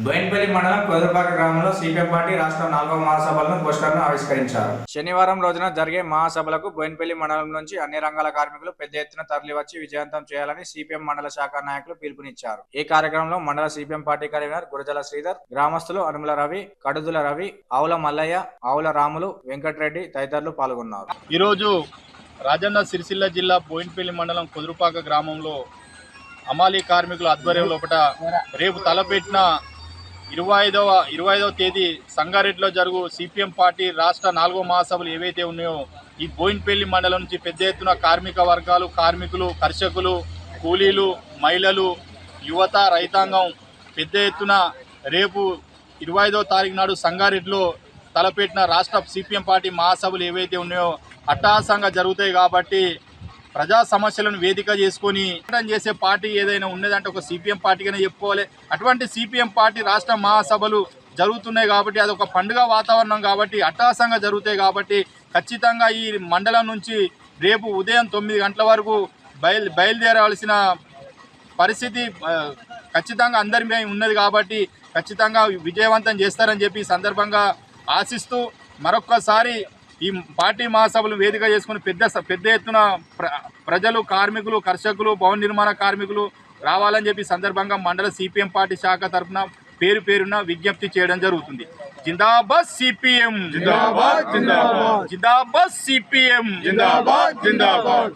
బోయినపల్లి మండలం కొదురుపాక గ్రామంలో CPM party రాష్ట్ర 4వ మహాసభలను పోస్టర్ను ఆవిష్కరించారు. శనివారం రోజున జరిగే మహాసభలకు బోయినపల్లి మండలం నుంచి అన్ని రంగాల కార్మికులు పెద్ద ఎత్తున తరలివచ్చి విజయవంతం చేయాలని సిపిఎం మండల శాఖ నాయకులు పిలుపునిచ్చారు. ఈ కార్యక్రమంలో మండల సిపిఎం పార్టీ కన్వీనర్ గురజాల శ్రీధర్, గ్రామస్తులు అనుముల రవి, కడుదుల రవి, ఆవుల మల్లయ్య, ఆవుల రాములు, వెంకటరెడ్డి తదితరులు పాల్గొన్నారు. ఈరోజు రాజన్న సిరిసిల్ల జిల్లా బోయినపల్లి మండలం కొదురుపాక గ్రామంలో అమాలీ కార్మికుల ఆధ్వర్యంలో రేపు తలపెట్టిన 25వ తేదీ సంగారెడ్డిలో జరుగు సిపిఎం పార్టీ రాష్ట్ర 4వ మహాసభలు ఏవైతే ఉన్నాయో ఈ బోయినపల్లి మండలం నుంచి పెద్ద ఎత్తున కార్మిక వర్గాలు, కార్మికులు, కర్షకులు, కూలీలు, మహిళలు, యువత, రైతాంగం పెద్ద ఎత్తున రేపు 25వ తారీఖు నాడు సంగారెడ్డిలో తలపెట్టిన రాష్ట్ర సిపిఎం పార్టీ మహాసభలు ఏవైతే ఉన్నాయో అట్టహాసంగా జరుగుతాయి. కాబట్టి ప్రజా సమస్యలను వేదిక చేసుకొని చేసే పార్టీ ఏదైనా ఉన్నదంటే ఒక సిపిఎం పార్టీగానే చెప్పుకోవాలి. అటువంటి సిపిఎం పార్టీ రాష్ట్ర మహాసభలు జరుగుతున్నాయి కాబట్టి అది ఒక పండుగ వాతావరణం కాబట్టి అట్టహాసంగా జరుగుతాయి. కాబట్టి ఖచ్చితంగా ఈ మండలం నుంచి రేపు ఉదయం 9 గంటల వరకు బయలుదేరవలసిన పరిస్థితి ఖచ్చితంగా అందరిపై ఉన్నది. కాబట్టి ఖచ్చితంగా విజయవంతం చేస్తారని చెప్పి ఈ సందర్భంగా ఆశిస్తూ మరొక్కసారి ఈ పార్టీ మహాసభలు వేదిక చేసుకుని పెద్ద ఎత్తున ప్రజలు, కార్మికులు, కర్షకులు, భవన నిర్మాణ కార్మికులు రావాలని చెప్పి సందర్భంగా మండల సిపిఎం పార్టీ శాఖ తరఫున పేరున విజ్ఞప్తి చేయడం జరుగుతుంది. జిందాబాద్ సిపిఎం, జిందాబాద్ జిందాబాద్, జిందాబాద్ సిపిఎం, జిందాబాద్ జిందాబాద్.